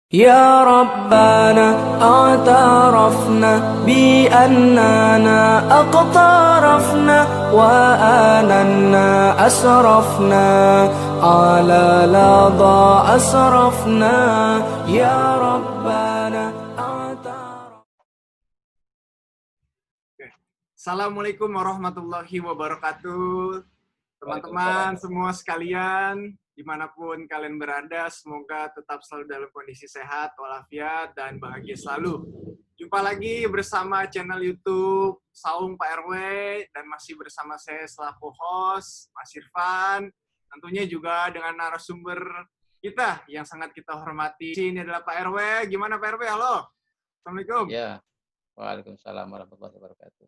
يا ربنا اعترفنا بأننا أقترفنا وآننا أسرفنا على لظى أسرفنا يا ربنا اعترفنا. Assalamualaikum warahmatullahi wabarakatuh. Teman-teman Waalaikumsalam. semua sekalian, dimanapun kalian berada, semoga tetap selalu dalam kondisi sehat, walafiat, dan bahagia selalu. Jumpa lagi bersama channel YouTube Saung Pak RW, dan masih bersama saya selaku host, Mas Irfan. Tentunya juga dengan narasumber kita yang sangat kita hormati. Ini adalah Pak RW. Gimana Pak RW? Halo. Assalamualaikum. Ya, waalaikumsalam warahmatullahi wabarakatuh.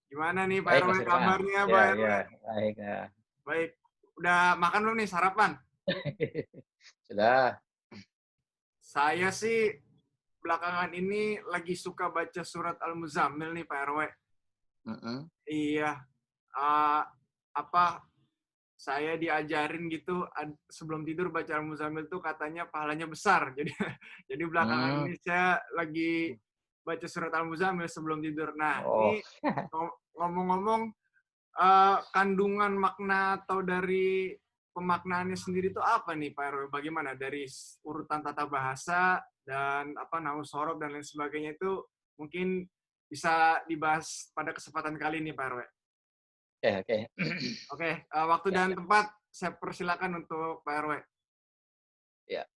Gimana nih Pak Baik, RW Mas Irfan. kabarnya Pak RW? Baik. Ya. Baik. Udah makan belum nih sarapan? Sudah. Saya sih belakangan ini lagi suka baca surat Al-Muzammil nih Pak RW. Iya. Saya diajarin gitu sebelum tidur baca Al-Muzammil tuh katanya pahalanya besar. Jadi belakangan ini saya lagi baca surat Al-Muzammil sebelum tidur. Nah, ini ngomong-ngomong kandungan makna atau dari pemaknaannya sendiri itu apa nih Pak RW? Bagaimana dari urutan tata bahasa dan nahu sorof dan lain sebagainya itu mungkin bisa dibahas pada kesempatan kali ini Pak RW. Oke, waktu dan tempat saya persilakan untuk Pak RW. Ya.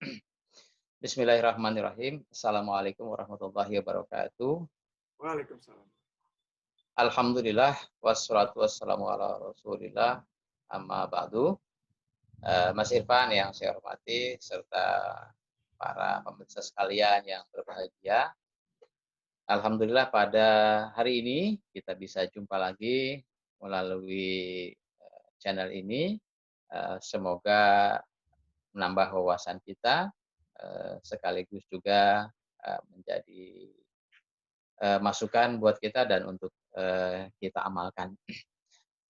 Bismillahirrahmanirrahim. Assalamualaikum warahmatullahi wabarakatuh. Waalaikumsalam. Alhamdulillah wassalatu wassalamu ala Rasulillah amma ba'du. Mas Irfan yang saya hormati serta para pemirsa sekalian yang berbahagia. Alhamdulillah pada hari ini kita bisa jumpa lagi melalui channel ini. Semoga menambah wawasan kita, sekaligus juga menjadi masukan buat kita dan untuk kita amalkan.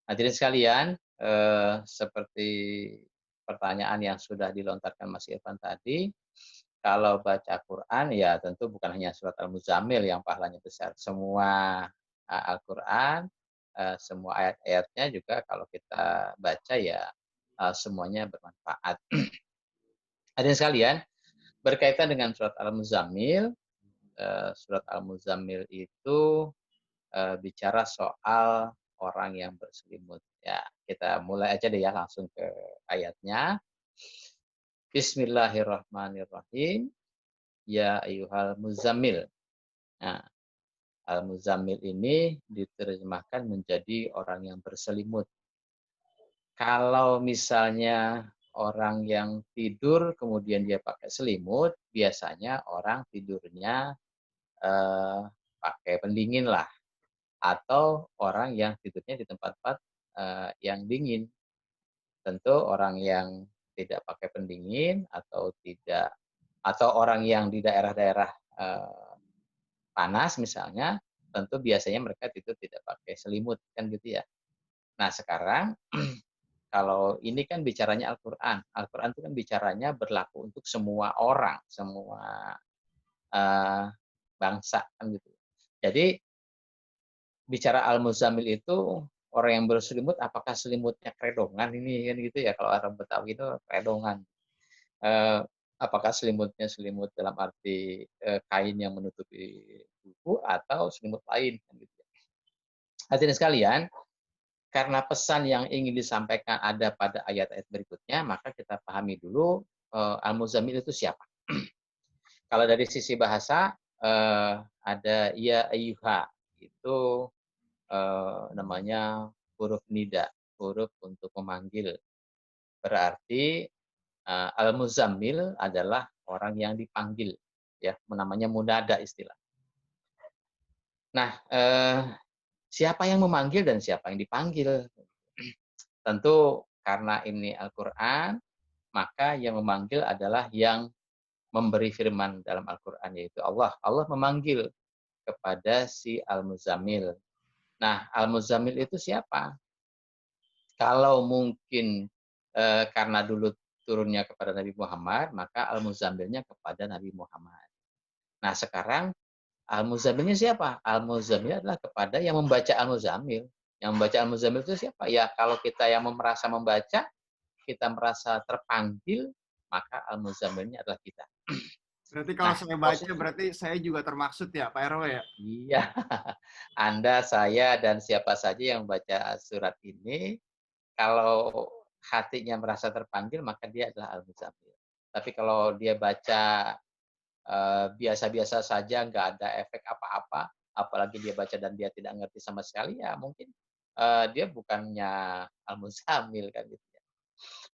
Hadirin sekalian, seperti pertanyaan yang sudah dilontarkan Mas Irfan tadi, kalau baca Quran ya tentu bukan hanya surat Al-Muzammil yang pahalanya besar. Semua Al-Quran, semua ayat-ayatnya juga kalau kita baca ya semuanya bermanfaat. Hadirin sekalian, berkaitan dengan surat Al-Muzammil, itu bicara soal orang yang berselimut. Ya, kita mulai aja deh ya langsung ke ayatnya. Bismillahirrahmanirrahim. Ya ayyuhal muzammil. Nah, Al-Muzammil ini diterjemahkan menjadi orang yang berselimut. Kalau misalnya orang yang tidur kemudian dia pakai selimut, biasanya orang tidurnya pakai pendingin lah. Atau orang yang tidurnya di tempat-tempat yang dingin. Tentu orang yang tidak pakai pendingin atau orang yang di daerah-daerah panas misalnya, tentu biasanya mereka tidur tidak pakai selimut kan gitu ya. Nah sekarang kalau ini kan bicaranya Al-Quran. Al-Quran itu kan bicaranya berlaku untuk semua orang, semua bangsa kan gitu. Jadi bicara Al-Muzammil itu orang yang berselimut, apakah selimutnya kredongan ini kan gitu ya, kalau orang Betawi itu kredongan. Apakah selimutnya selimut dalam arti kain yang menutupi buku atau selimut lain kan gitu. Hadirin sekalian, karena pesan yang ingin disampaikan ada pada ayat-ayat berikutnya, maka kita pahami dulu Al-Muzammil itu siapa. Kalau dari sisi bahasa ada ya ayyuha, itu namanya huruf nida, huruf untuk memanggil. Berarti Al-Muzammil adalah orang yang dipanggil, ya, namanya munada istilah. Nah, siapa yang memanggil dan siapa yang dipanggil? Tentu karena ini Al-Quran, maka yang memanggil adalah yang memberi firman dalam Al-Quran, yaitu Allah. Allah memanggil kepada si Al-Muzammil. Nah, Al-Muzammil itu siapa? Kalau mungkin karena dulu turunnya kepada Nabi Muhammad, maka Al-Muzammilnya kepada Nabi Muhammad. Nah, sekarang Al-Muzammilnya siapa? Al-Muzammil adalah kepada yang membaca Al-Muzammil. Yang membaca Al-Muzammil itu siapa? Ya, kalau kita yang merasa membaca, kita merasa terpanggil, maka Al-Muzammilnya adalah kita. Berarti kalau Nah, saya baca, berarti saya juga termaksud ya, Pak RW ya? iya, Anda, saya, dan siapa saja yang membaca surat ini, kalau hatinya merasa terpanggil, maka dia adalah Al-Muzammil. Tapi kalau dia baca biasa-biasa saja, nggak ada efek apa-apa, apalagi dia baca dan dia tidak ngerti sama sekali, ya mungkin dia bukannya Al-Muzammil kan gitu ya.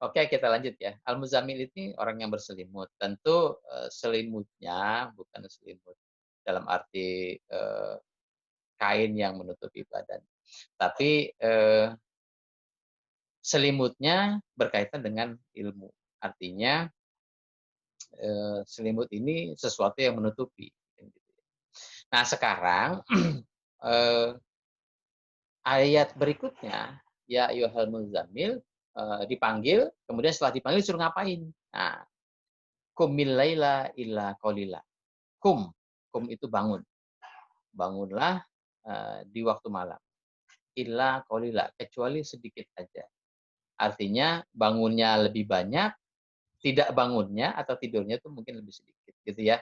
Oke, kita lanjut ya. Al-Muzammil ini orang yang berselimut. Tentu selimutnya bukan selimut dalam arti kain yang menutupi badan. Tapi selimutnya berkaitan dengan ilmu. Artinya selimut ini sesuatu yang menutupi. Nah, sekarang ayat berikutnya, ya ayyuhal muzammil, dipanggil, kemudian setelah dipanggil suruh ngapain? Nah, qumil laila illa qalila. Kum itu bangun. Bangunlah di waktu malam. Illa qalila, kecuali sedikit aja. Artinya bangunnya lebih banyak, tidak bangunnya atau tidurnya itu mungkin lebih sedikit gitu ya.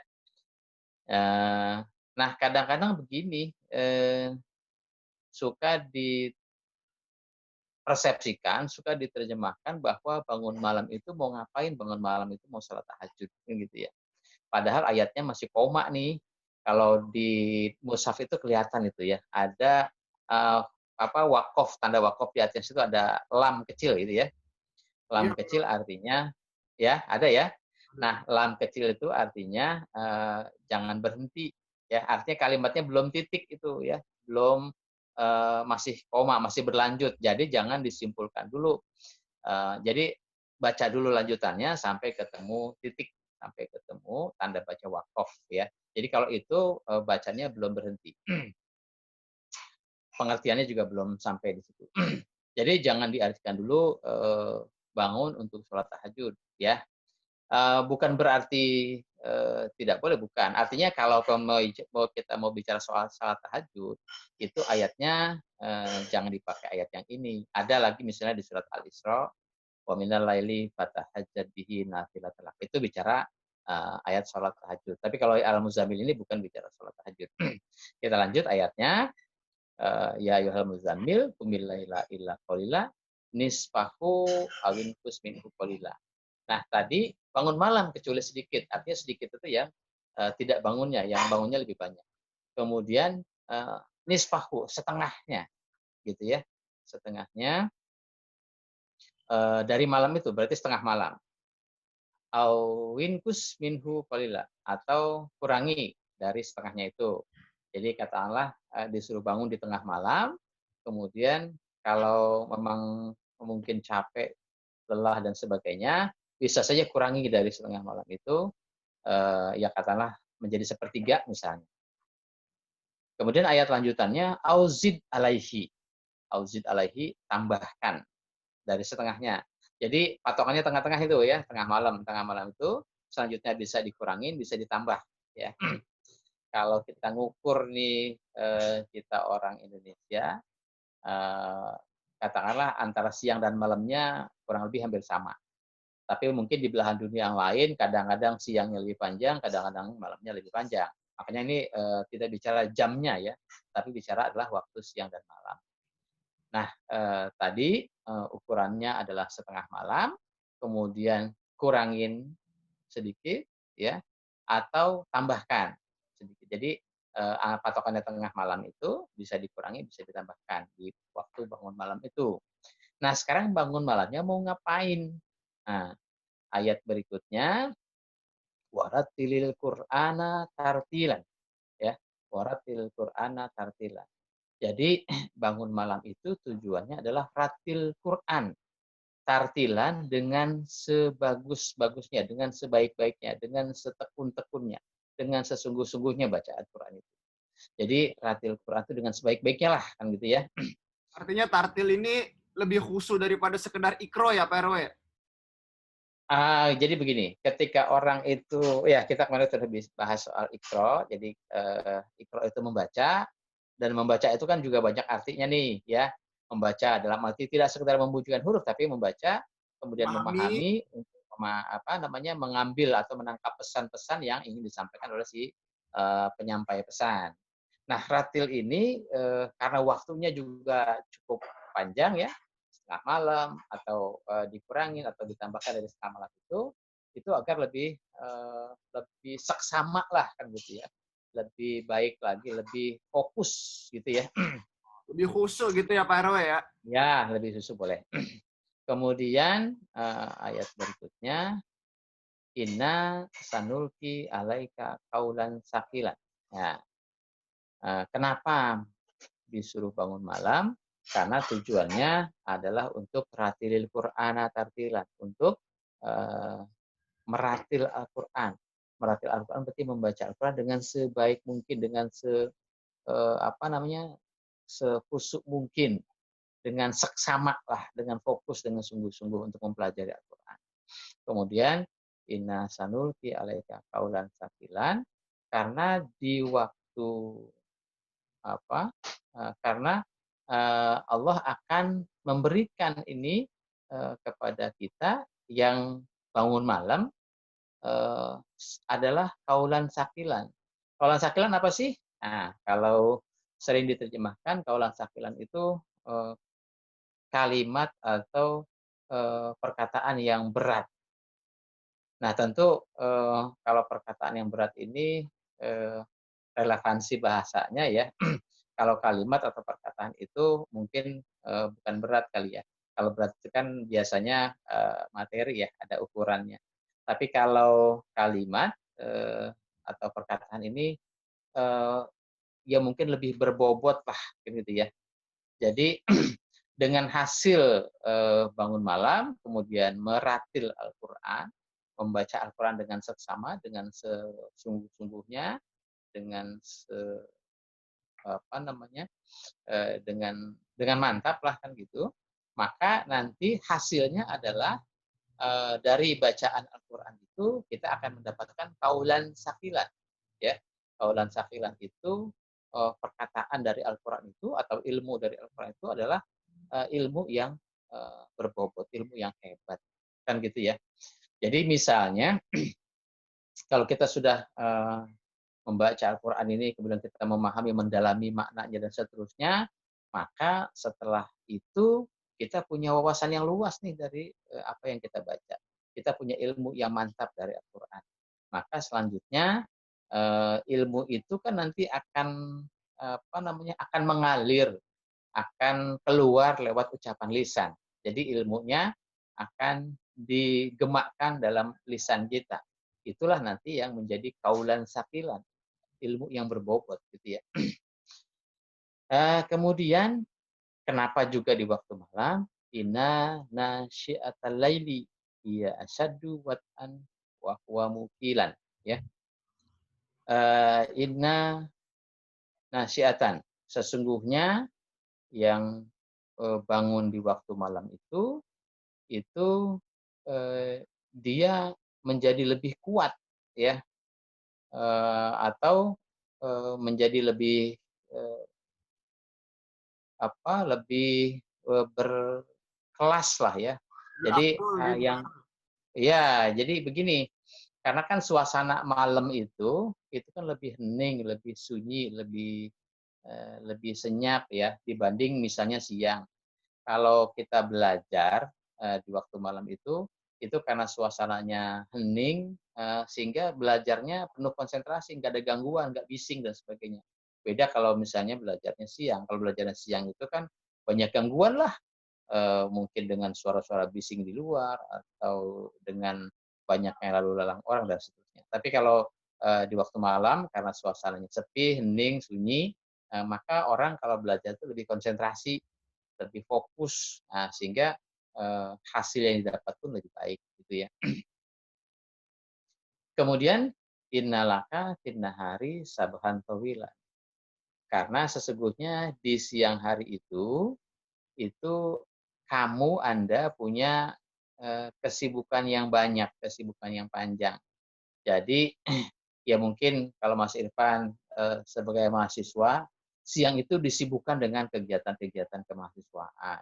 Nah, kadang-kadang begini, suka dipersepsikan, suka diterjemahkan bahwa bangun malam itu mau ngapain, bangun malam itu mau sholat tahajud, gitu ya. Padahal ayatnya masih koma nih. Kalau di mushaf itu kelihatan itu ya, ada wakof, tanda wakof di atas itu ada lam kecil gitu ya. Lam Iya. kecil artinya ya ada ya. Nah, lam kecil itu artinya jangan berhenti ya. Artinya kalimatnya belum titik itu ya, belum masih koma, masih berlanjut. Jadi jangan disimpulkan dulu. Jadi baca dulu lanjutannya sampai ketemu titik, sampai ketemu tanda baca wakof ya. Jadi kalau itu bacanya belum berhenti. Pengertiannya juga belum sampai di situ. Jadi jangan diartikan dulu bangun untuk sholat tahajud ya. Bukan berarti tidak boleh, bukan. Artinya kalau kita mau bicara soal sholat tahajud, itu ayatnya jangan dipakai ayat yang ini. Ada lagi misalnya di surat Al-Isra, wa minal laili fatahajjad bihi nafilatan lak. Itu bicara ayat sholat tahajud. Tapi kalau Al-Muzammil ini bukan bicara sholat tahajud. Kita lanjut ayatnya. Ya ayyuhal muzammil qumil laila illa qalila nisfahu awin kus minhu qalila. Nah, tadi bangun malam kecuali sedikit. Artinya sedikit itu yang tidak bangunnya, yang bangunnya lebih banyak. Kemudian nisfahu, setengahnya. Gitu ya. Setengahnya dari malam itu, berarti setengah malam. Awin kus minhu qalila, atau kurangi dari setengahnya itu. Jadi katakanlah disuruh bangun di tengah malam, kemudian kalau memang mungkin capek, lelah dan sebagainya, bisa saja kurangi dari setengah malam itu, ya katakanlah menjadi sepertiga misalnya. Kemudian ayat lanjutannya, auzid alaihi. Auzid alaihi, tambahkan dari setengahnya. Jadi patokannya tengah-tengah itu ya, tengah malam. Tengah malam itu selanjutnya bisa dikurangin, bisa ditambah. Ya. Kalau kita ngukur nih, kita orang Indonesia, katakanlah antara siang dan malamnya kurang lebih hampir sama. Tapi mungkin di belahan dunia yang lain, kadang-kadang siangnya lebih panjang, kadang-kadang malamnya lebih panjang. Makanya ini tidak bicara jamnya ya, tapi bicara adalah waktu siang dan malam. Nah, tadi ukurannya adalah setengah malam, kemudian kurangin sedikit, ya, atau tambahkan sedikit. Jadi patokannya tengah malam itu bisa dikurangi, bisa ditambahkan di waktu bangun malam itu. Nah, sekarang bangun malamnya mau ngapain? Nah, ayat berikutnya, warattilil Qur'ana tartilan, ya, warattilil Qur'ana tartilan. Jadi bangun malam itu tujuannya adalah ratil Quran. Tartilan dengan sebagus-bagusnya, dengan sebaik-baiknya, dengan setekun-tekunnya, dengan sesungguh-sungguhnya bacaan Quran itu. Jadi ratil Quran itu dengan sebaik-baiknya lah, kan gitu ya. Artinya tartil ini lebih khusyuk daripada sekedar ikro ya, Pak RW? Jadi begini, ketika orang itu, ya kita kemarin sudah bahas soal Iqra, jadi Iqra itu membaca, dan membaca itu kan juga banyak artinya nih, ya. Membaca dalam arti tidak sekedar membunyikan huruf, tapi membaca, kemudian Memahami. memahami, untuk mengambil atau menangkap pesan-pesan yang ingin disampaikan oleh si penyampai pesan. Nah, ratil ini karena waktunya juga cukup panjang ya, setengah malam atau dikurangin atau ditambahkan dari setengah malam itu agar lebih seksama lah kan gitu ya, lebih baik lagi, lebih fokus gitu ya. Lebih khusyuk gitu ya Pak RW ya. Ya, lebih susu boleh. Kemudian ayat berikutnya, inna sanulki alaika kaulan sakilan. Ya, kenapa disuruh bangun malam? Karena tujuannya adalah untuk ratilil Qur'ana tartilan, untuk meratil Al-Qur'an. Meratil Al-Qur'an berarti membaca Al-Qur'an dengan sebaik mungkin, dengan sekhusyuk mungkin, dengan seksama lah, dengan fokus, dengan sungguh-sungguh untuk mempelajari Al-Qur'an. Kemudian inna sanulki alaika kaulan sakilan, karena di waktu karena Allah akan memberikan ini kepada kita yang bangun malam adalah kaulan sakilan. Kaulan sakilan apa sih? Nah, kalau sering diterjemahkan, kaulan sakilan itu kalimat atau perkataan yang berat. Nah, tentu kalau perkataan yang berat ini relevansi bahasanya ya. Kalau kalimat atau perkataan itu mungkin bukan berat kali ya. Kalau berat itu kan biasanya materi ya, ada ukurannya. Tapi kalau kalimat atau perkataan ini ya mungkin lebih berbobot lah gitu ya. Jadi dengan hasil bangun malam, kemudian meratil Al-Qur'an, membaca Al-Qur'an dengan seksama, dengan sesungguh-sungguhnya, dengan dengan mantap lah kan gitu, maka nanti hasilnya adalah dari bacaan Al-Qur'an itu kita akan mendapatkan kaulan sakilan ya. Kaulan sakilan itu perkataan dari Al-Qur'an itu atau ilmu dari Al-Qur'an itu adalah ilmu yang berbobot, ilmu yang hebat kan gitu ya. Jadi misalnya kalau kita sudah membaca Al-Qur'an ini, kemudian kita memahami, mendalami maknanya dan seterusnya, maka setelah itu kita punya wawasan yang luas nih dari apa yang kita baca. Kita punya ilmu yang mantap dari Al-Qur'an. Maka selanjutnya ilmu itu kan nanti akan akan mengalir, akan keluar lewat ucapan lisan. Jadi ilmunya akan digemakkan dalam lisan kita. Itulah nanti yang menjadi kaulan sakilan, ilmu yang berbobot gitu ya. Kemudian kenapa juga di waktu malam? Inna nasyi'atal laili hiya asyaddu wat'an wa huwa muqilan ya. Inna nasyi'atan, sesungguhnya yang bangun di waktu malam itu dia menjadi lebih kuat ya, atau menjadi lebih lebih berkelas lah ya. Jadi Gitu. jadi begini, karena kan suasana malam itu kan lebih hening, lebih sunyi, lebih senyap ya dibanding misalnya siang. Kalau kita belajar di waktu malam itu karena suasananya hening, sehingga belajarnya penuh konsentrasi, nggak ada gangguan, nggak bising dan sebagainya. Beda kalau misalnya belajarnya siang. Kalau belajarnya siang itu kan banyak gangguan lah, mungkin dengan suara-suara bising di luar atau dengan banyaknya lalu lalang orang dan seterusnya. Tapi kalau di waktu malam karena suasananya sepi, hening, sunyi, maka orang kalau belajar itu lebih konsentrasi, lebih fokus, sehingga hasil yang didapat pun lebih baik gitu ya. Kemudian innalaka finnahari sabhan tawila. Karena sesungguhnya di siang hari itu kamu Anda punya kesibukan yang banyak, kesibukan yang panjang. Jadi ya mungkin kalau Mas Irfan sebagai mahasiswa, siang itu disibukkan dengan kegiatan-kegiatan kemahasiswaan.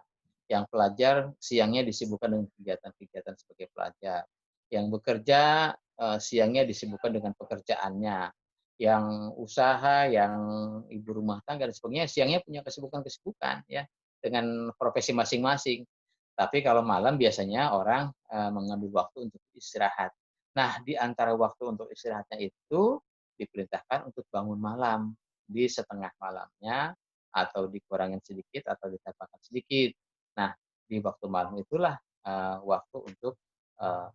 Yang pelajar siangnya disibukkan dengan kegiatan-kegiatan sebagai pelajar. Yang bekerja siangnya disibukkan dengan pekerjaannya. Yang usaha, yang ibu rumah tangga dan sebagainya, siangnya punya kesibukan-kesibukan ya dengan profesi masing-masing. Tapi kalau malam biasanya orang mengambil waktu untuk istirahat. Nah, di antara waktu untuk istirahatnya itu diperintahkan untuk bangun malam di setengah malamnya atau dikurangin sedikit atau ditambahkan sedikit. Nah, di waktu malam itulah waktu untuk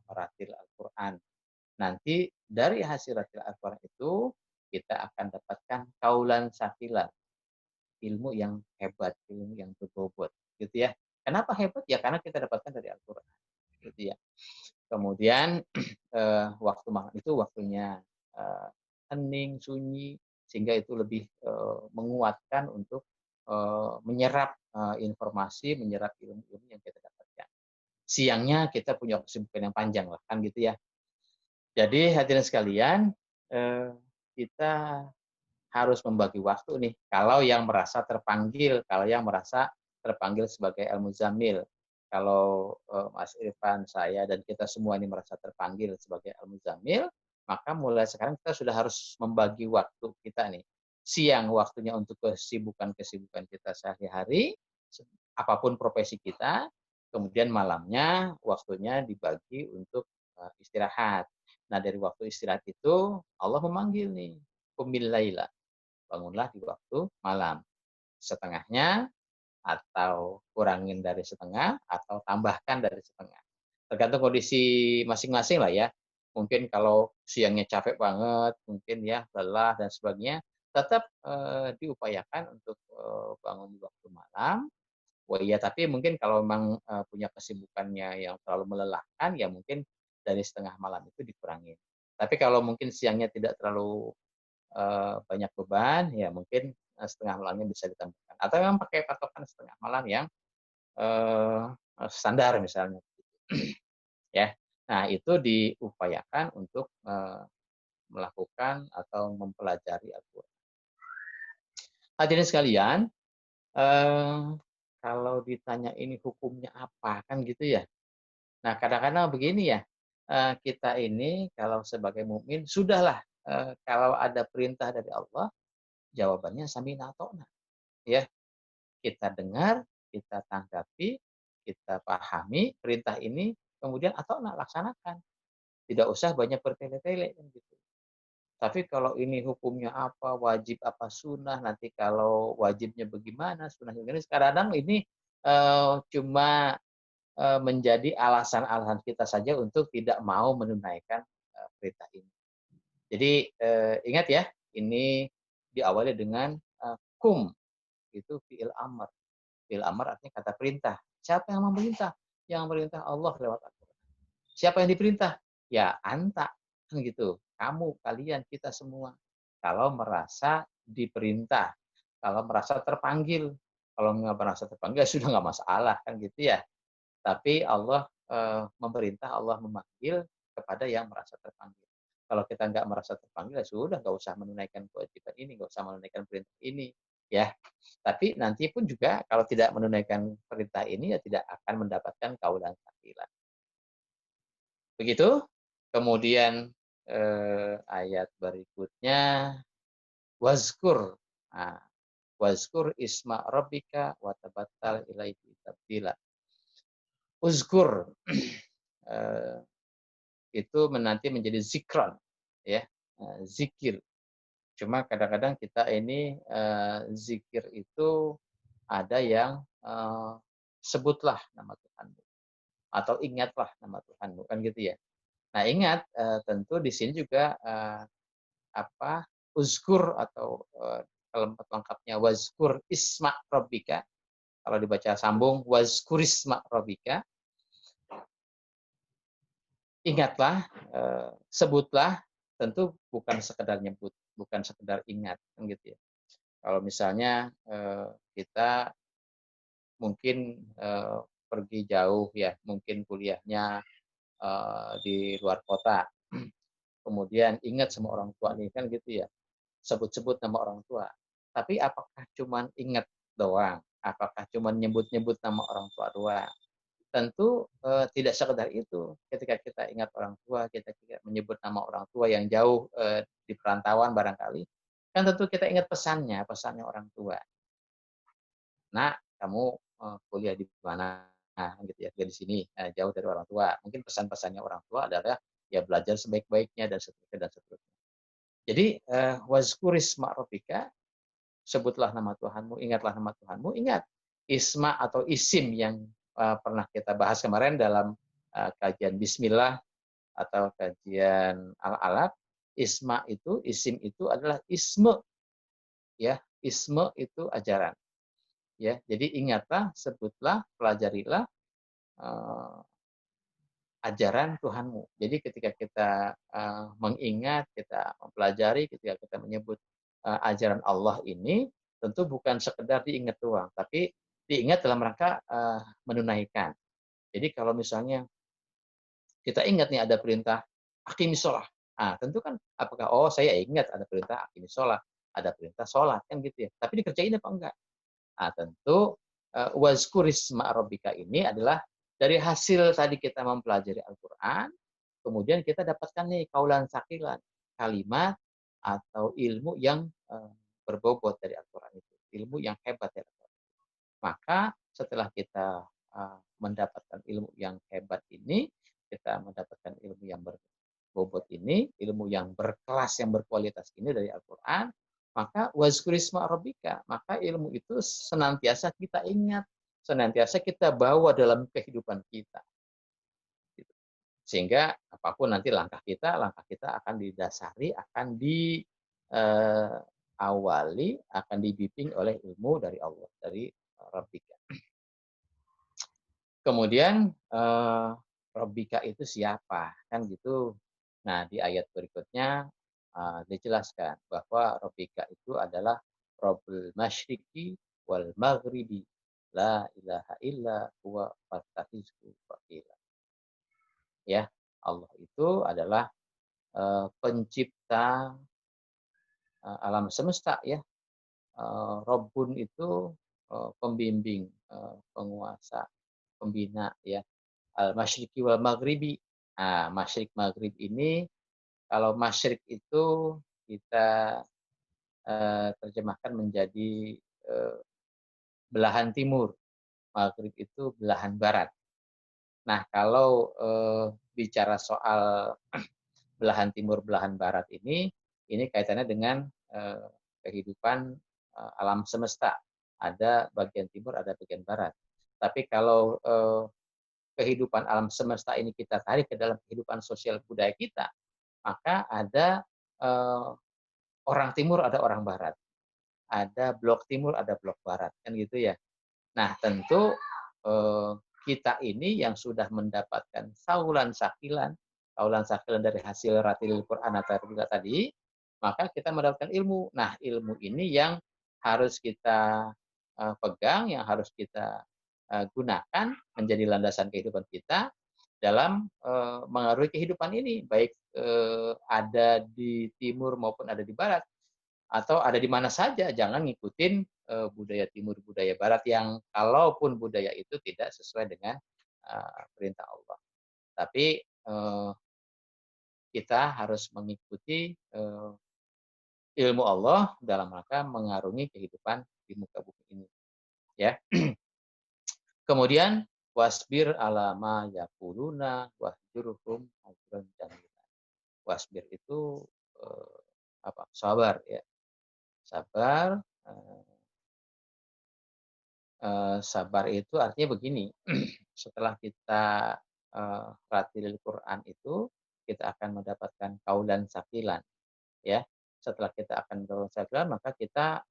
meratil Al-Quran. Nanti dari hasil ratil Al-Quran itu kita akan dapatkan kaulan sakilan, ilmu yang hebat, ilmu yang berbobot, gitu ya. Kenapa hebat? Ya karena kita dapatkan dari Al-Quran, gitu ya. Kemudian waktu malam itu waktunya hening, sunyi, sehingga itu lebih menguatkan untuk menyerap informasi, menyerap ilmu-ilmu yang kita dapatkan. Siangnya kita punya kesibukan yang panjang lah, kan gitu ya. Jadi hadirin sekalian, kita harus membagi waktu nih. Kalau yang merasa terpanggil, sebagai Al-Muzammil. Kalau Mas Irfan, saya, dan kita semua ini merasa terpanggil sebagai Al-Muzammil, maka mulai sekarang kita sudah harus membagi waktu kita nih. Siang waktunya untuk kesibukan-kesibukan kita sehari-hari, apapun profesi kita, kemudian malamnya waktunya dibagi untuk istirahat. Nah, dari waktu istirahat itu Allah memanggil nih, qumil laila, bangunlah di waktu malam. Setengahnya atau kurangin dari setengah atau tambahkan dari setengah. Tergantung kondisi masing-masing lah ya. Mungkin kalau siangnya capek banget, mungkin ya lelah dan sebagainya, tetap diupayakan untuk bangun di waktu malam. Wah iya, tapi mungkin kalau memang punya kesibukannya yang terlalu melelahkan, ya mungkin dari setengah malam itu dikurangi. Tapi kalau mungkin siangnya tidak terlalu banyak beban, ya mungkin setengah malamnya bisa ditambahkan. Atau memang pakai patokan setengah malam yang standar misalnya. Ya, nah itu diupayakan untuk melakukan atau mempelajari Al-Quran. Hadirin sekalian, kalau ditanya ini hukumnya apa, kan gitu ya. Nah, kadang-kadang begini ya, kita ini kalau sebagai mukmin sudahlah, kalau ada perintah dari Allah, jawabannya samina ata'na. Ya, kita dengar, kita tanggapi, kita pahami perintah ini, kemudian ata'na, laksanakan. Tidak usah banyak bertele-tele kan gitu. Tapi kalau ini hukumnya apa, wajib apa sunnah, nanti kalau wajibnya bagaimana, sunnahnya bagaimana, kadang ini cuma menjadi alasan-alasan kita saja untuk tidak mau menunaikan perintah ini. Jadi ingat ya, ini diawali dengan kum, itu fi'il amr. Fi'il amr artinya kata perintah. Siapa yang memerintah? Yang memerintah Allah lewat Al-Quran. Siapa yang diperintah? Ya anta, kan gitu. Kamu, kalian, kita semua. Kalau merasa diperintah, kalau merasa terpanggil, kalau nggak merasa terpanggil sudah nggak masalah, kan gitu ya. Tapi Allah memerintah, Allah memanggil kepada yang merasa terpanggil. Kalau kita nggak merasa terpanggil, ya sudah nggak usah menunaikan kewajiban ini, nggak usah menunaikan perintah ini, ya. Tapi nanti pun juga kalau tidak menunaikan perintah ini, ya tidak akan mendapatkan kaulan sakilan. Begitu. Kemudian ayat berikutnya, wazkur. Nah, wazkur isma rabbika wa tabattal ilaihi tabdila. Uzkur itu nanti menjadi zikron, ya, zikir. Cuma kadang-kadang kita ini zikir itu ada yang sebutlah nama Tuhanmu atau ingatlah nama Tuhanmu, kan gitu ya. Nah ingat tentu di sini juga uzkur atau kalimat lengkapnya wazkur isma rabbika. Kalau dibaca sambung wazkur isma rabbika. Ingatlah, sebutlah, tentu bukan sekedar nyebut, bukan sekedar ingat, kan gitu ya. Kalau misalnya kita mungkin pergi jauh ya, mungkin kuliahnya di luar kota. Kemudian ingat sama orang tua nih kan gitu ya. Sebut-sebut nama orang tua. Tapi apakah cuman ingat doang? Apakah cuman nyebut-nyebut nama orang tua doang? Tentu tidak sekedar itu. Ketika kita ingat orang tua, kita menyebut nama orang tua yang jauh di perantauan barangkali, kan tentu kita ingat pesannya orang tua. Nak, kamu kuliah di mana? Nah, gitu ya, di sini jauh dari orang tua. Mungkin pesan-pesannya orang tua adalah ya belajar sebaik-baiknya dan seterusnya dan seterusnya. Jadi wazkuris ma'rofika, sebutlah nama Tuhanmu, ingatlah nama Tuhanmu, ingat isma atau isim yang pernah kita bahas kemarin dalam kajian Bismillah atau kajian Al-Alaq. Isma itu, isim itu adalah isme, ya, isme itu ajaran, ya. Jadi ingatlah, sebutlah, pelajarilah ajaran Tuhanmu. Jadi ketika kita mengingat, kita mempelajari, ketika kita menyebut ajaran Allah ini, tentu bukan sekedar diingat doang, tapi diingat dalam rangka menunaikan. Jadi kalau misalnya kita ingat nih ada perintah aqimis shalah. Nah, tentu kan apakah saya ingat ada perintah aqimis shalah, ada perintah sholat kan gitu ya. Tapi dikerjain apa enggak? Nah, tentu wazkurisma rabbika ini adalah dari hasil tadi kita mempelajari Al-Qur'an, kemudian kita dapatkan nih kaulan sakilan, kalimat atau ilmu yang berbobot dari Al-Qur'an itu, ilmu yang hebat dari Al-Qur'an. Maka setelah kita mendapatkan ilmu yang hebat ini, kita mendapatkan ilmu yang berbobot ini, ilmu yang berkelas, yang berkualitas ini dari Al-Qur'an, maka wazkurisma rabbika, maka ilmu itu senantiasa kita ingat, senantiasa kita bawa dalam kehidupan kita. Sehingga apapun nanti langkah kita akan didasari, akan diawali, akan dibimbing oleh ilmu dari Allah, dari Rabbika. Kemudian Rabbika itu siapa? Kan gitu. Nah, di ayat berikutnya dijelaskan bahwa Rabbika itu adalah Rabbul Masyriqi wal Maghribi. La ilaha illa huwa fattahizhu wakila. Ya, Allah itu adalah pencipta alam semesta ya. Rabbun itu pembimbing, penguasa, pembina ya. Al-Masyriqi wal Maghribi. Nah, Masyriq Maghrib ini, kalau Masyriq itu kita terjemahkan menjadi belahan timur, Maghrib itu belahan barat. Nah, kalau bicara soal belahan timur, belahan barat ini kaitannya dengan kehidupan alam semesta. Ada bagian timur, ada bagian barat. Tapi kalau kehidupan alam semesta ini kita tarik ke dalam kehidupan sosial budaya kita, maka ada orang timur, ada orang barat. Ada blok timur, ada blok barat. Kan gitu ya. Nah, tentu kita ini yang sudah mendapatkan kaulan sakilan dari hasil ratilil Quran atau tadi, maka kita mendapatkan ilmu. Nah, ilmu ini yang harus kita pegang, yang harus kita gunakan menjadi landasan kehidupan kita dalam mengaruhi kehidupan ini, baik ada di timur maupun ada di barat, atau ada di mana saja. Jangan ngikutin budaya timur, budaya barat yang kalaupun budaya itu tidak sesuai dengan perintah Allah. Tapi kita harus mengikuti ilmu Allah dalam rangka mengarungi kehidupan di muka bumi ini. Ya. Kemudian wasbir ala ma yaquluna wahjurhum hajran jamila. Wasbir itu sabar ya. Sabar. Sabar itu artinya begini. Setelah kita ratilil Quran itu, kita akan mendapatkan kaulan sakilan. Ya. Setelah kita akan kaulan sakilan, maka kita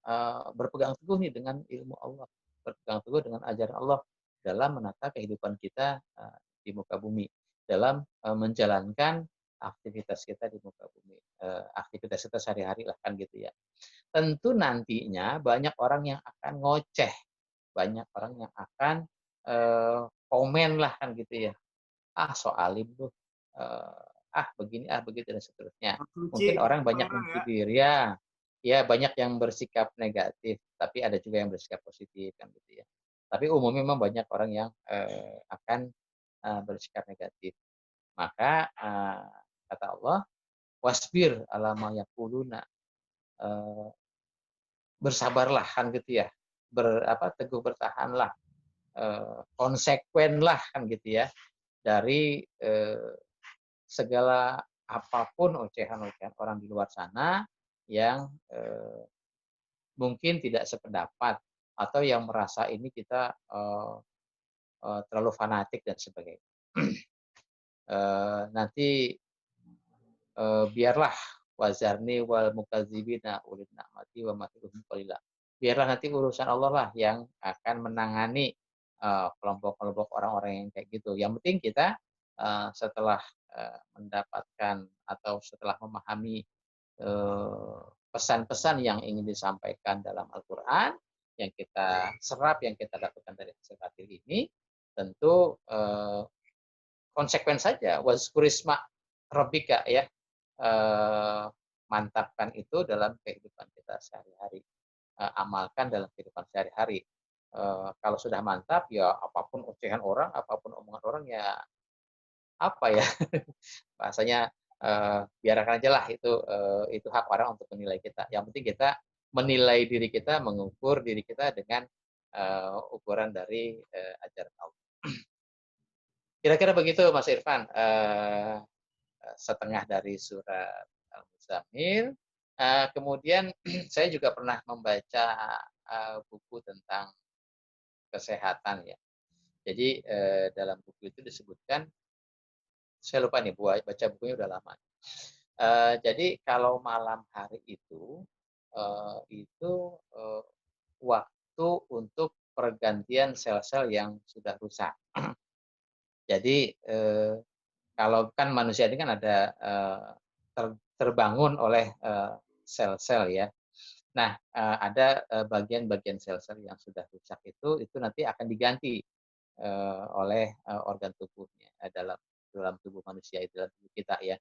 berpegang teguh nih dengan ilmu Allah, berpegang teguh dengan ajaran Allah dalam menata kehidupan kita di muka bumi, dalam menjalankan aktivitas kita di muka bumi, aktivitas kita sehari-hari lah kan gitu ya. Tentu nantinya banyak orang yang akan ngoceh, banyak orang yang akan komen lah kan gitu ya. Ah, so alim tuh. Begini, begitu dan seterusnya. Suci Mungkin orang gitu banyak orang ya. mencibir ya. Ya banyak yang bersikap negatif, tapi ada juga yang bersikap positif kan gitu ya. Tapi umumnya memang banyak orang yang akan bersikap negatif. Maka kata Allah, wasbir ala ma yaquluna. Eh, Bersabarlah kan gitu ya. Teguh bertahanlah, konsekuenlah kan gitu ya dari segala apapun ocehan-ocehan orang di luar sana yang mungkin tidak sependapat atau yang merasa ini kita terlalu fanatik dan sebagainya. Nanti biarlah wazarni wal mukadzibina ulil na'mati wa mahiluhum qalila. Biarlah nanti urusan Allah lah yang akan menangani kelompok-kelompok orang-orang yang kayak gitu. Yang penting kita setelah mendapatkan atau setelah memahami pesan-pesan yang ingin disampaikan dalam Al-Quran, yang kita serap, yang kita dapatkan dari hasil batil ini, tentu konsekuen saja. Wazkurisma rabbika ya, mantapkan itu dalam kehidupan kita sehari-hari. Amalkan dalam kehidupan sehari-hari. Kalau sudah mantap, ya apapun ocehan orang, apapun omongan orang, ya apa ya, bahasanya biarkan aja lah itu hak orang untuk menilai kita. Yang penting kita menilai diri kita, mengukur diri kita dengan ukuran dari ajaran Allah. Kira-kira begitu Mas Irfan, setengah dari surat Al-Muzammil. Kemudian saya juga pernah membaca buku tentang kesehatan ya. Jadi dalam buku itu disebutkan, saya lupa nih baca bukunya udah lama. Jadi kalau malam hari itu waktu untuk pergantian sel-sel yang sudah rusak. Jadi kalau kan manusia ini kan ada terbangun oleh sel-sel ya. Nah, ada bagian-bagian sel-sel yang sudah rusak itu nanti akan diganti oleh organ tubuhnya dalam tubuh manusia, itu dalam tubuh kita ya.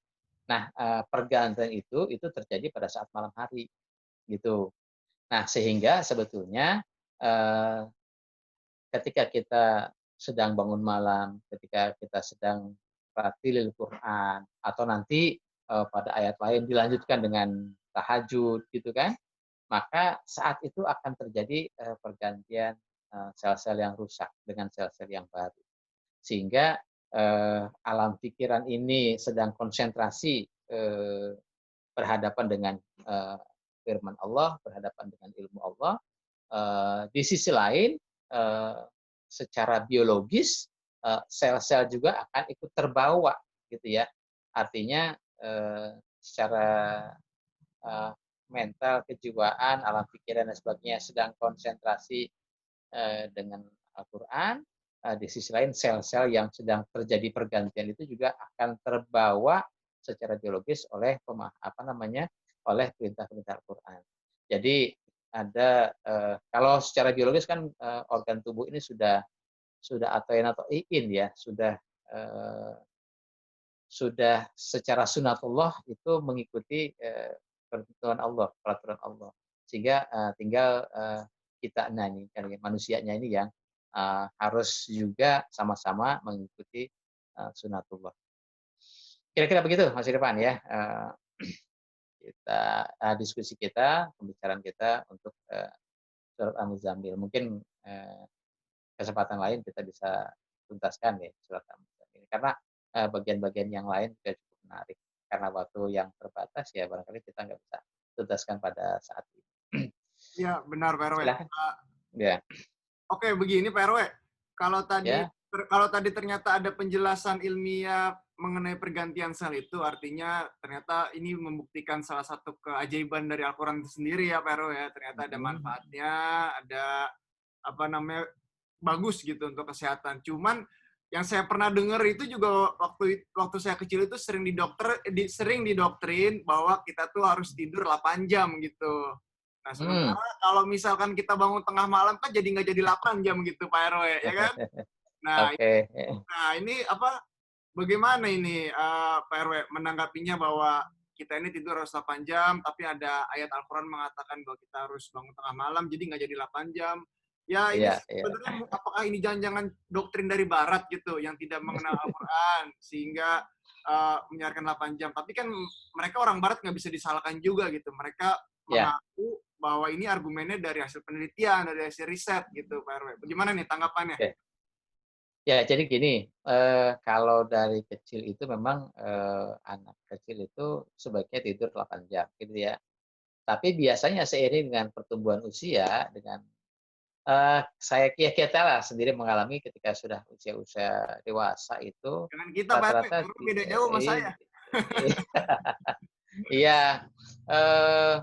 Nah, pergantian itu terjadi pada saat malam hari gitu. Nah, sehingga sebetulnya ketika kita sedang bangun malam, ketika kita sedang tilil Quran, atau nanti pada ayat lain dilanjutkan dengan tahajud gitu kan, maka saat itu akan terjadi pergantian sel-sel yang rusak dengan sel-sel yang baru. Sehingga alam pikiran ini sedang konsentrasi berhadapan dengan firman Allah, berhadapan dengan ilmu Allah. Di sisi lain, secara biologis, sel-sel juga akan ikut terbawa, gitu ya. Artinya, secara mental, kejiwaan, alam pikiran dan sebagainya sedang konsentrasi dengan Al-Quran. Di sisi lain, sel-sel yang sedang terjadi pergantian itu juga akan terbawa secara biologis oleh oleh perintah-perintah Al-Quran. Jadi ada kalau secara biologis kan organ tubuh ini sudah atoin atau iin ya, sudah secara sunatullah itu mengikuti peraturan Allah, sehingga tinggal kita manusianya ini yang harus juga sama-sama mengikuti sunatullah. Kira-kira begitu Mas Irfan ya. Kita diskusi kita, pembicaraan kita untuk surat Al-Muzammil. Mungkin kesempatan lain kita bisa tuntaskan ya surat Al-Muzammil. Karena bagian-bagian yang lain juga cukup menarik. Karena waktu yang terbatas ya barangkali kita nggak bisa tuntaskan pada saat ini. Iya, benar Pak RW. Ya. Oke, begini Pak RW. Kalau tadi Ya. Ternyata ada penjelasan ilmiah mengenai pergantian sel itu, artinya ternyata ini membuktikan salah satu keajaiban dari Al-Quran itu sendiri ya Pak RW ya. Ternyata ada manfaatnya, ada bagus gitu untuk kesehatan. Cuman yang saya pernah dengar itu juga waktu saya kecil itu sering didoktrin bahwa kita tuh harus tidur 8 jam gitu. Nah, sementara kalau misalkan kita bangun tengah malam kan jadi nggak jadi 8 jam gitu Pak RW, ya kan? Nah, Oke. ini apa? Bagaimana ini Pak RW menanggapinya bahwa kita ini tidur harus 8 jam, tapi ada ayat Al-Quran mengatakan bahwa kita harus bangun tengah malam, jadi nggak jadi 8 jam. Ya ini Iya, iya. sebenarnya apakah ini jangan-jangan doktrin dari Barat gitu yang tidak mengenal Al-Quran sehingga menyiarkan 8 jam. Tapi kan mereka orang Barat nggak bisa disalahkan juga gitu. Mereka Ya, mengaku bahwa ini argumennya dari hasil penelitian, dari hasil riset gitu Pak RW. Bagaimana nih tanggapannya? oke. Ya, jadi gini, kalau dari kecil itu memang, anak kecil itu sebaiknya tidur 8 jam, gitu ya. Tapi biasanya seiring dengan pertumbuhan usia, dengan ya kita lah sendiri mengalami ketika sudah usia-usia dewasa itu, Dengan kita Pak RW, rata-rata Pak RW beda jauh sama saya. iya, eee,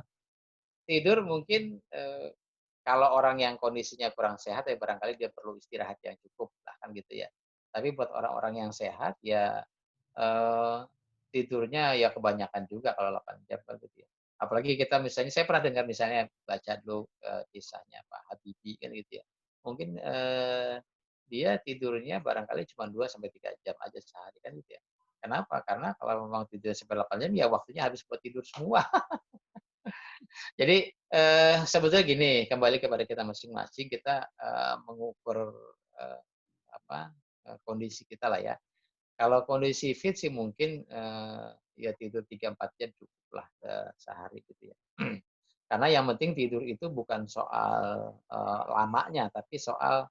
tidur mungkin, kalau orang yang kondisinya kurang sehat ya barangkali dia perlu istirahat yang cukup lah kan gitu ya. Tapi buat orang-orang yang sehat ya, eee, tidurnya ya kebanyakan juga kalau 8 jam kan gitu ya. Apalagi kita misalnya saya pernah dengar misalnya baca dulu, kisahnya Pak Habibie kan gitu ya. Mungkin, dia tidurnya barangkali cuma 2 sampai 3 jam aja sehari kan gitu ya. Kenapa? Karena kalau memang tidur sampai 8 jam ya waktunya habis buat tidur semua. Jadi, sebetulnya gini, kembali kepada kita masing-masing, kita, mengukur, eee, apa, kondisi kita lah ya. Kalau kondisi fit sih mungkin, ya tidur 3 4 jam cukuplah, sehari gitu ya. Karena yang penting tidur itu bukan soal, lamanya, tapi soal,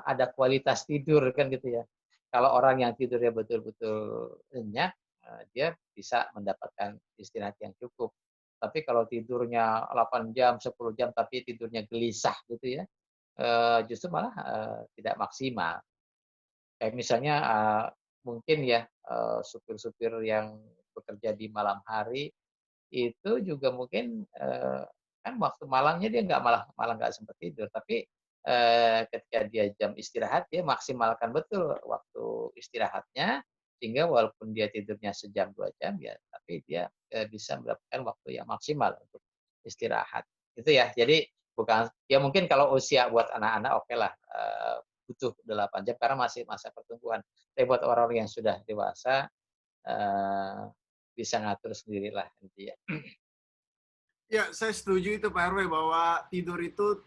ada kualitas tidur kan gitu ya. Kalau orang yang tidurnya betul-betul nyenyak, dia bisa mendapatkan istirahat yang cukup. Tapi kalau tidurnya 8 jam, 10 jam, tapi tidurnya gelisah gitu ya, justru malah, tidak maksimal. Kayak misalnya, mungkin ya, supir-supir yang bekerja di malam hari, itu juga mungkin, kan waktu malamnya dia nggak malah malah nggak sempet tidur, tapi, ketika dia jam istirahat, dia maksimalkan betul waktu istirahatnya, sehingga walaupun dia tidurnya sejam, 2 jam, ya tapi dia, bisa mendapatkan waktu yang maksimal untuk istirahat, gitu ya. Jadi bukan ya mungkin kalau usia buat anak-anak okelah, butuh 8 jam karena masih masa pertumbuhan. Tapi buat orang-orang yang sudah dewasa, eee, bisa ngatur sendirilah gitu ya. Ya, saya setuju itu Pak RW bahwa tidur itu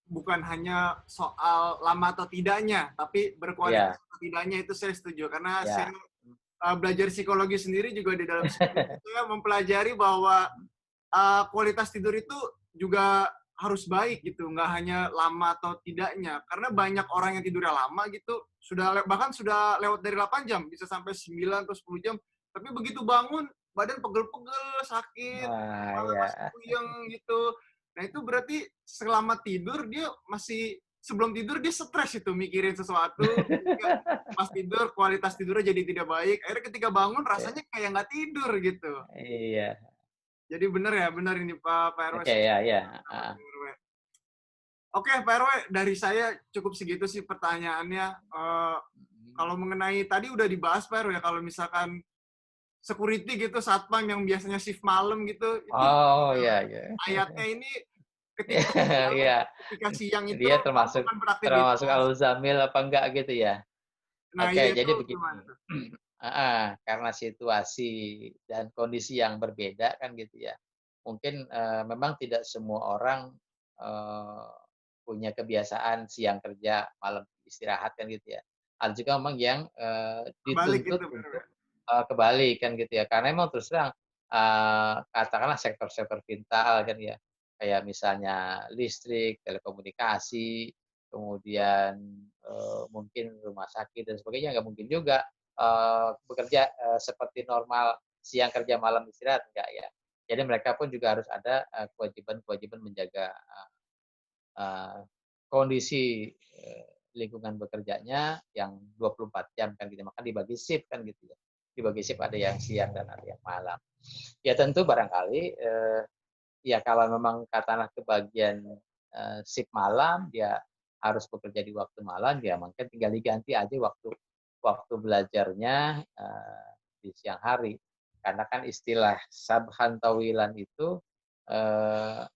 bukan hanya soal lama atau tidaknya, tapi berkualitas Iya, atau tidaknya itu saya setuju. Karena saya iya, belajar psikologi sendiri juga di dalam psikologi saya mempelajari bahwa kualitas tidur itu juga harus baik gitu, nggak hanya lama atau tidaknya. Karena banyak orang yang tidurnya lama gitu, bahkan sudah lewat dari 8 jam, bisa sampai 9 atau 10 jam, tapi begitu bangun badan pegel-pegel, sakit, wah, kepala iya, masih puyeng gitu. Nah itu berarti selama tidur dia masih sebelum tidur dia stres itu mikirin sesuatu, sehingga pas tidur kualitas tidurnya jadi tidak baik. Akhirnya ketika bangun rasanya kayak nggak tidur gitu. iya, Jadi benar ini Pak RW. oke, ya, ya, Pak RW. Oke Pak RW, dari saya cukup segitu sih pertanyaannya. Kalau mengenai tadi udah dibahas Pak RW, kalau misalkan security gitu, satpam yang biasanya shift malam gitu, itu oh, iya, iya, ayatnya ini ketika malam, iya, ketika siang itu dia termasuk lakukan termasuk beraktivitas. Al-Muzzammil apa enggak gitu ya? Nah Oke, iya itu jadi gimana begini, tuh? heeh, karena situasi dan kondisi yang berbeda kan gitu ya. Mungkin, memang tidak semua orang, eee, punya kebiasaan siang kerja, malam istirahat kan gitu ya. Ada juga memang yang, Kebalik gitu dituntut Pak RW. untuk, kebalik kan gitu ya. Karena emang terus terang, katakanlah sektor-sektor vital kan ya, kayak misalnya listrik, telekomunikasi, kemudian, mungkin rumah sakit dan sebagainya, nggak mungkin juga, bekerja, seperti normal siang kerja, malam istirahat, enggak ya. Jadi mereka pun juga harus ada, kewajiban-kewajiban menjaga, eee, kondisi, lingkungan bekerjanya yang 24 jam kan gitu, maka dibagi shift kan gitu ya. Dibagi shift ada yang siang dan ada yang malam. Ya tentu barangkali, ya kalau memang katakanlah kebagian, shift malam, dia harus bekerja di waktu malam, ya mungkin tinggal diganti aja waktu waktu belajarnya, di siang hari. Karena kan istilah sabhan tawilan itu,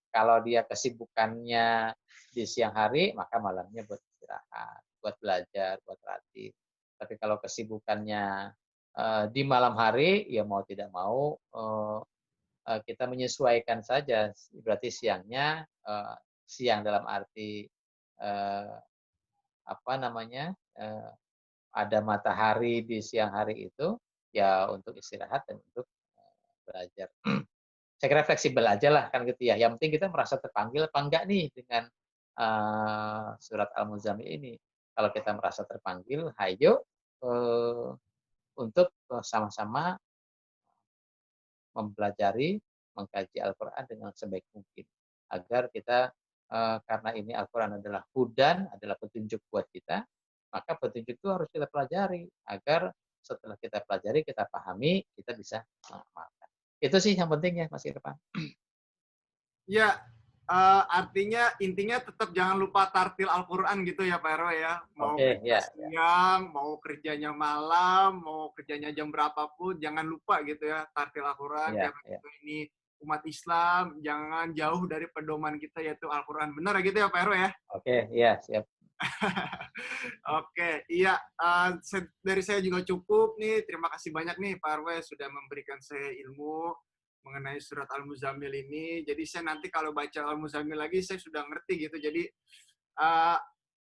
kalau dia kesibukannya di siang hari, maka malamnya buat istirahat. buat belajar, buat latih. Tapi kalau kesibukannya di malam hari, ya mau tidak mau kita menyesuaikan saja. Berarti siangnya siang dalam arti eh, apa namanya ada matahari di siang hari itu ya untuk istirahat dan untuk belajar. Saya kira fleksibel aja lah kan gitu ya. Yang penting kita merasa terpanggil apa enggak nih dengan surat Al-Muzammil ini. Kalau kita merasa terpanggil, hayo untuk sama-sama mempelajari, mengkaji Al-Quran dengan sebaik mungkin. Agar kita, karena ini Al-Quran adalah hudan, adalah petunjuk buat kita, maka petunjuk itu harus kita pelajari. Agar setelah kita pelajari, kita pahami, kita bisa mengamalkan. Itu sih yang penting ya, Mas Irfan. Ya, artinya intinya tetap jangan lupa tartil Al-Quran gitu ya Pak RW ya. Mau Oke, kerja ya. siang, mau kerjanya malam, mau kerjanya jam berapapun, jangan lupa gitu ya tartil Al-Quran. Ya, Karena ya. kita ini umat Islam, jangan jauh dari pedoman kita yaitu Al-Quran. Benar gitu ya Pak RW ya? Oke, ya, siap. Oke, iya. Dari saya juga cukup nih. Terima kasih banyak nih Pak RW sudah memberikan saya ilmu mengenai surat Al-Muzammil ini. Jadi saya nanti kalau baca Al-Muzammil lagi, saya sudah ngerti gitu. Jadi uh,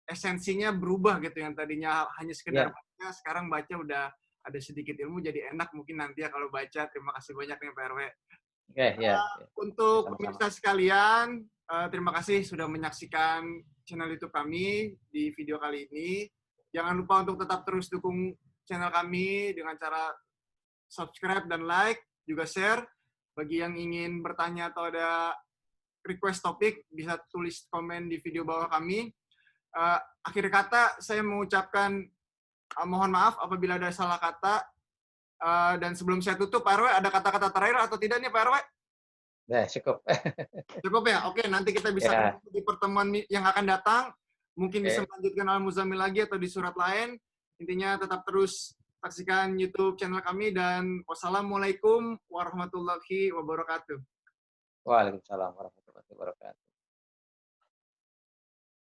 esensinya berubah gitu. Yang tadinya hanya sekedar Ya, baca, sekarang baca udah ada sedikit ilmu, jadi enak mungkin nanti ya kalau baca. Terima kasih banyak nih Pak RW. oke, ya. Ya. Untuk Sama-sama. pemirsa sekalian, terima kasih sudah menyaksikan channel YouTube kami di video kali ini. Jangan lupa untuk tetap terus dukung channel kami dengan cara subscribe dan like, juga share. Bagi yang ingin bertanya atau ada request topik, bisa tulis komen di video bawah kami. Akhir kata, saya mengucapkan mohon maaf apabila ada salah kata. Dan sebelum saya tutup, Pak RW, ada kata-kata terakhir atau tidak nih Pak RW? Nah, cukup. Cukup ya? Oke, nanti kita bisa Ya, ketemu di pertemuan yang akan datang. Mungkin bisa oke. melanjutkan Al-Muzammil lagi atau di surat lain. Intinya tetap terus saksikan YouTube channel kami dan wassalamualaikum warahmatullahi wabarakatuh. Waalaikumsalam warahmatullahi wabarakatuh.